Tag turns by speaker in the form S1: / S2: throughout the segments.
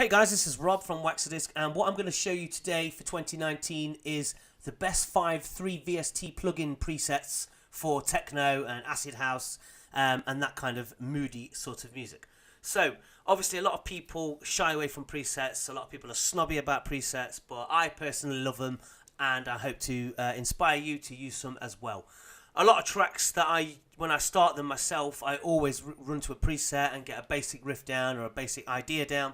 S1: Hey guys, this is Rob from Waxadisc, and what I'm going to show you today for 2019 is the best 3 VST plugin presets for techno and acid house and that kind of moody sort of music. So obviously a lot of people shy away from presets, a lot of people are snobby about presets, but I personally love them and I hope to inspire you to use some as well. A lot of tracks that when I start them myself, I always run to a preset and get a basic riff down or a basic idea down.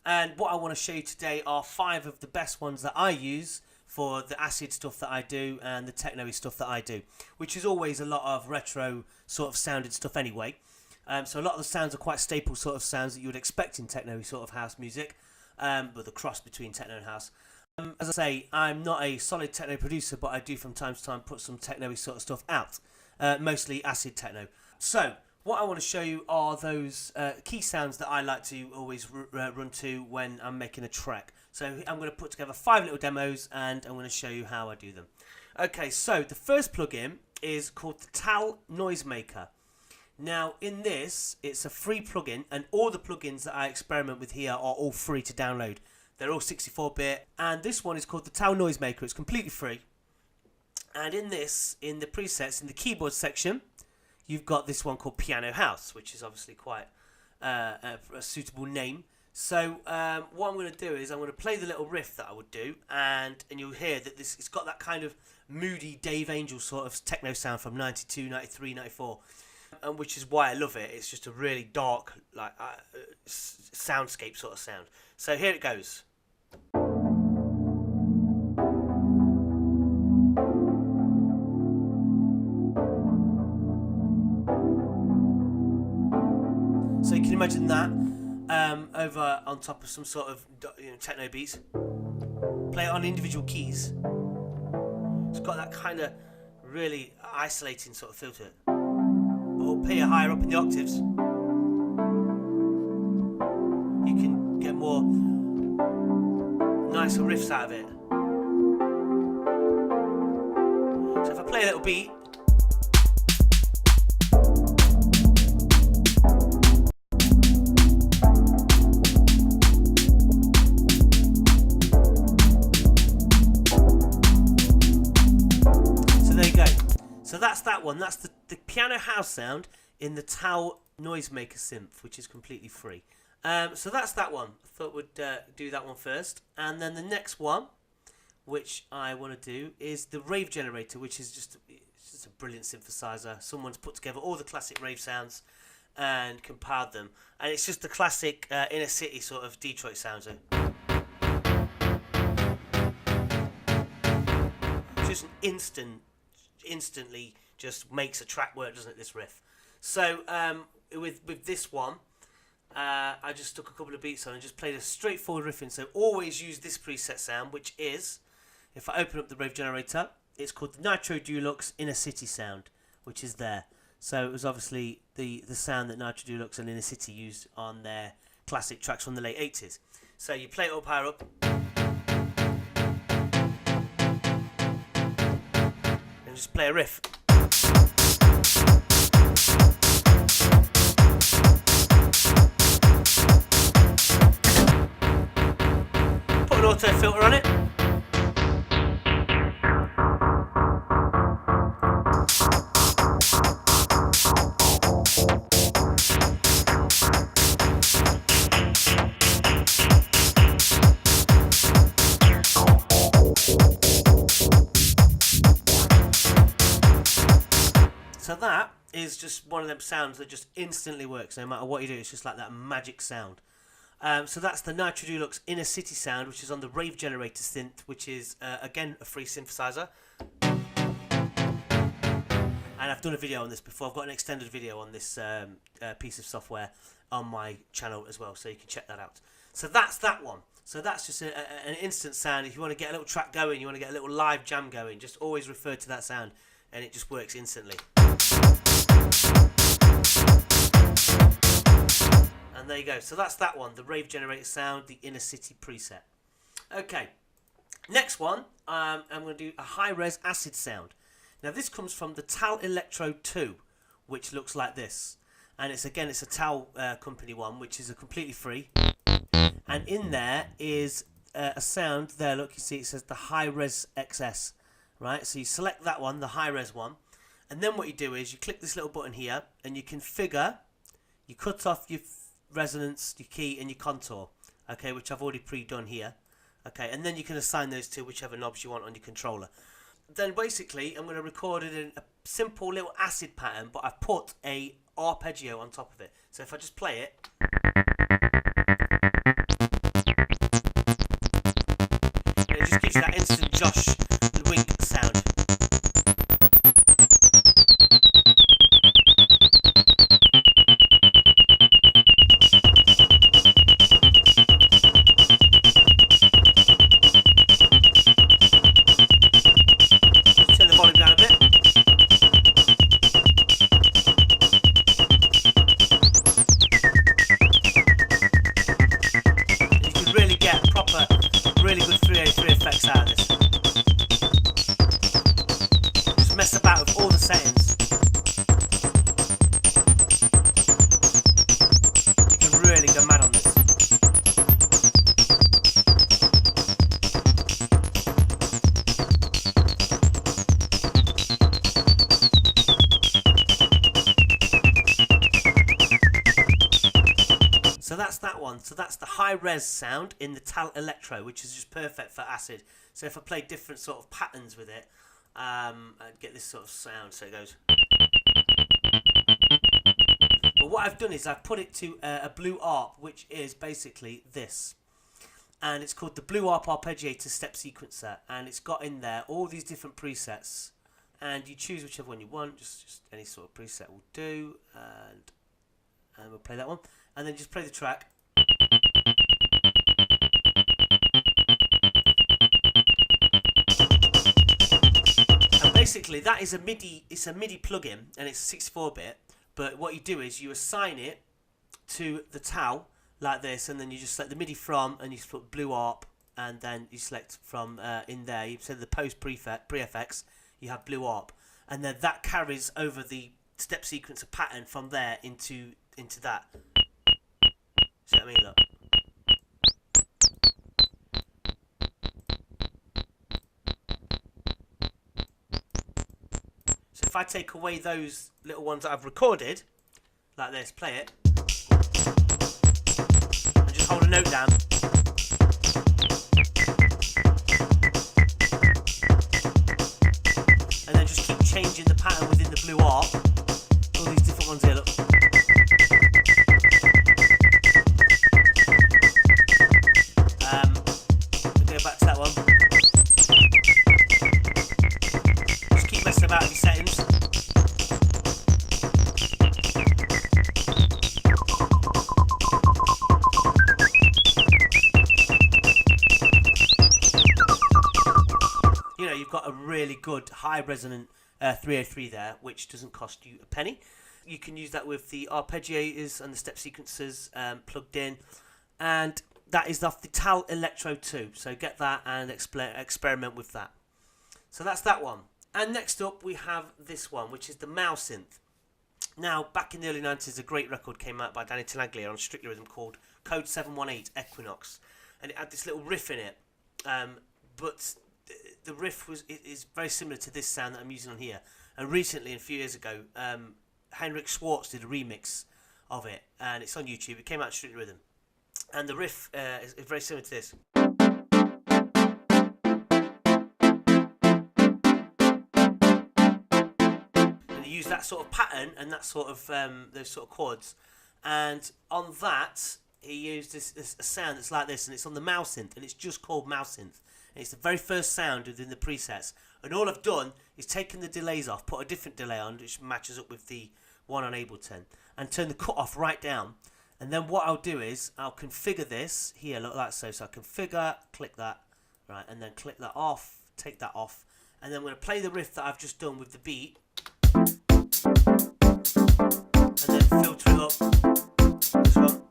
S1: And what I want to show you today are 5 of the best ones that I use for the acid stuff that I do and the techno-y stuff that I do, which is always a lot of retro sort of sounded stuff anyway. So a lot of the sounds are quite staple sort of sounds that you would expect in techno-y sort of house music, but the cross between techno and house. As I say, I'm not a solid techno producer, but I do from time to time put some techno-y sort of stuff out, mostly acid techno. So what I want to show you are those key sounds that I like to always run to when I'm making a track. So I'm going to put together 5 little demos and I'm going to show you how I do them. Okay, so the first plugin is called the Tyrell NOISEMAKER. Now in this, it's a free plugin, and all the plugins that I experiment with here are all free to download. They're all 64-bit, and this one is called the Tyrell NOISEMAKER. It's completely free. And in this, in the presets, in the keyboard section, you've got this one called Piano House, which is obviously quite a suitable name. So what I'm going to do is I'm going to play the little riff that I would do, and you'll hear that it's got that kind of moody Dave Angel sort of techno sound from 92, 93, 94, which is why I love it. It's just a really dark, like soundscape sort of sound. So here it goes. So you can imagine that over on top of some sort of techno beats. Play it on individual keys. It's got that kind of really isolating sort of feel to it. But we'll play it higher up in the octaves. You can get more nicer riffs out of it. So if I play a little beat. So that's that one. That's the piano house sound in the Tyrell NOISEMAKER synth, which is completely free. So that's that one. I thought we'd do that one first. And then the next one, which I want to do, is the Rave Generator, which is just a brilliant synthesizer. Someone's put together all the classic rave sounds and compiled them. And it's just the classic inner city sort of Detroit sound. So just an instantly just makes a track work, doesn't it, this riff? So with this one, I just took a couple of beats on and just played a straightforward riff in. So always use this preset sound, which is, if I open up the Rave Generator, it's called the Nitro Deluxe Inner City sound, which is there. So it was obviously the sound that Nitro Deluxe and Inner City used on their classic tracks from the late 80s. So you play it up higher up, and just play a riff. Put an auto filter on it. So that is just one of them sounds that just instantly works no matter what you do. It's just like that magic sound. So that's the Nitro Deluxe Inner City sound, which is on the Rave Generator synth, which is again a free synthesizer. And I've done a video on this before. I've got an extended video on this piece of software on my channel as well, so you can check that out. So that's that one. So that's just an instant sound. If you want to get a little track going, you want to get a little live jam going, just always refer to that sound, and it just works instantly. And there you go. So that's that one, the Rave Generator sound, the Inner City preset. Okay, next one, I'm going to do a high-res acid sound. Now this comes from the Tyrell ELEKTRO 2, which looks like this. And it's a Tyrell company one, which is a completely free. and in there is a sound there. Look, you see it says the high res XS, right? So you select that one, the high res one, and then what you do is you click this little button here and you configure, you cut off your resonance, your key and your contour, okay, which I've already pre-done here, okay, and then you can assign those to whichever knobs you want on your controller. Then basically I'm going to record it in a simple little acid pattern, but I've put a arpeggio on top of it. So if I just play it, it just gives you that instant Josh Wink sound. Turn the volume down a bit. You can really get proper, really good 303 effects out of this. Just mess about with all the settings. You can really go mad on this. So that's that one. So that's the high res sound in the ELEKTRO, which is just perfect for acid. So if I play different sort of patterns with it, I'd get this sort of sound. So it goes. But what I've done is I've put it to a blue ARP, which is basically this. And it's called the Blue ARP Arpeggiator Step Sequencer. And it's got in there all these different presets. And you choose whichever one you want. Just any sort of preset will do. And we'll play that one. And then just play the track. And basically that is a MIDI, it's a MIDI plugin and it's 64-bit, but what you do is you assign it to the TAL like this, and then you just select the MIDI from, and you put Blue ARP, and then you select from in there, you set the post pre-effects, you have Blue ARP, and then that carries over the step sequencer pattern from there into that. See what I mean, look. So if I take away those little ones that I've recorded, like this, play it, and just hold a note down. And then just keep changing the pattern within the Blue ARP. All these different ones here, look. Back to that one. Just keep messing about with your settings. You know, you've got a really good high resonant 303 there, which doesn't cost you a penny. You can use that with the arpeggiators and the step sequencers plugged in, and that is off the TAL ELEKTRO 2, so get that and experiment with that. So that's that one. And next up we have this one, which is the Mausynth. Now, back in the early 90s, a great record came out by Danny Tenaglia on Strictly Rhythm called Code 718 Equinox, and it had this little riff in it, but the riff is very similar to this sound that I'm using on here. And recently, a few years ago, Henrik Schwartz did a remix of it, and it's on YouTube. It came out on Strictly Rhythm. And the riff is very similar to this. And he used that sort of pattern and that sort of those sort of chords. And on that, he used this a sound that's like this, and it's on the Mausynth, and it's just called Mausynth. And it's the very first sound within the presets. And all I've done is taken the delays off, put a different delay on, which matches up with the one on Ableton, and turn the cutoff right down. And then what I'll do is I'll configure this here, look like so. So I configure, click that, right, and then click that off, take that off, and then I'm going to play the riff that I've just done with the beat, and then filter it up. This one.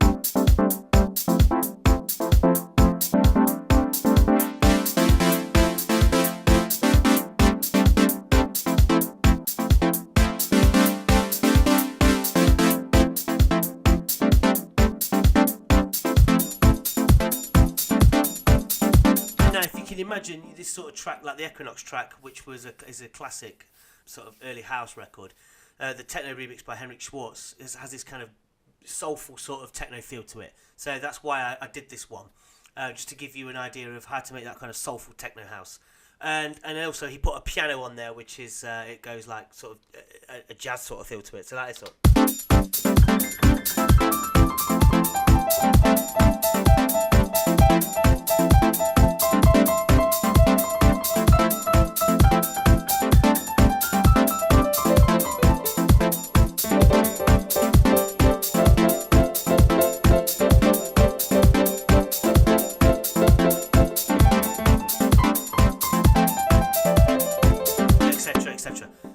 S1: you imagine this sort of track, like the Equinox track, which is a classic sort of early house record. The Techno remix by Henrik Schwartz has this kind of soulful sort of techno feel to it. So that's why I did this one, just to give you an idea of how to make that kind of soulful techno house. And also he put a piano on there, which is it goes like sort of a jazz sort of feel to it. So that is sort of.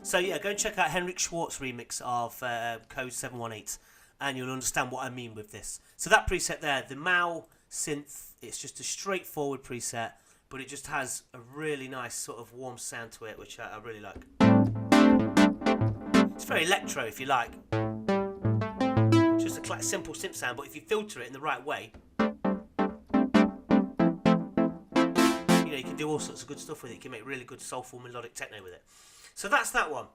S1: So yeah, go and check out Henrik Schwartz remix of Code 718 and you'll understand what I mean with this. So that preset there, the Mausynth, it's just a straightforward preset, but it just has a really nice sort of warm sound to it, which I really like. It's very electro if you like. Just a simple synth sound, but if you filter it in the right way, you can do all sorts of good stuff with it. You can make really good soulful melodic techno with it. So that's that one.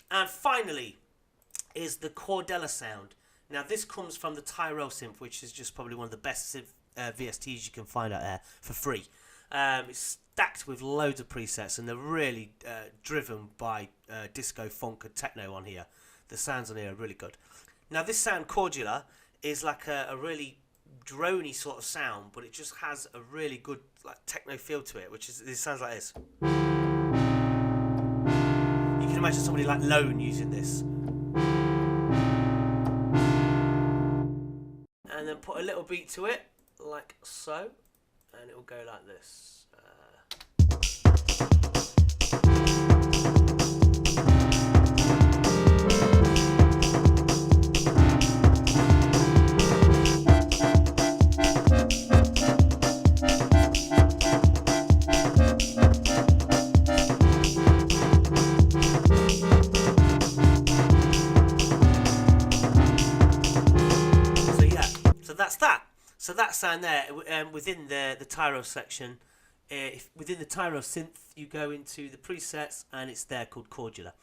S1: And finally is the Cordella sound. Now this comes from the Tyrell Synth, which is just probably one of the best VSTs you can find out there for free. It's stacked with loads of presets and they're really driven by disco, funk and techno on here. The sounds on here are really good. Now this sound, Cordella, is like a really droney sort of sound, but it just has a really good like techno feel to it, which is, it sounds like this. You can imagine somebody like Lone using this. And then put a little beat to it, like so, and it will go like this. So that sound there, within the Tyrell section, within the Tyrell Synth, you go into the presets, and it's there called Cordella.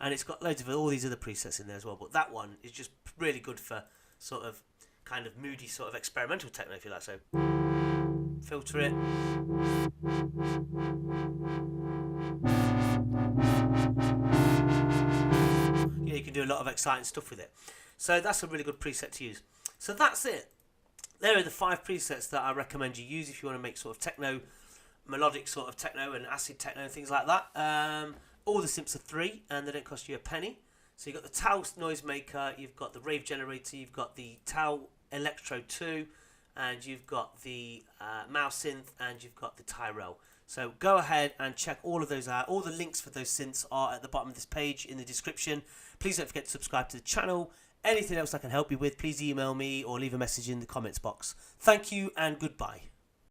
S1: And it's got loads of all these other presets in there as well, but that one is just really good for sort of kind of moody sort of experimental techno, if you like. So filter it. You can do a lot of exciting stuff with it. So that's a really good preset to use. So that's it. There are the 5 presets that I recommend you use if you want to make sort of techno, melodic sort of techno and acid techno and things like that. All the synths are free and they don't cost you a penny. So you've got the Tyrell NOISEMAKER, you've got the Rave Generator, you've got the Tyrell ELEKTRO 2, and you've got the Mausynth, and you've got the Tyrell. So go ahead and check all of those out. All the links for those synths are at the bottom of this page in the description. Please don't forget to subscribe to the channel. Anything else I can help you with, please email me or leave a message in the comments box. Thank you and goodbye.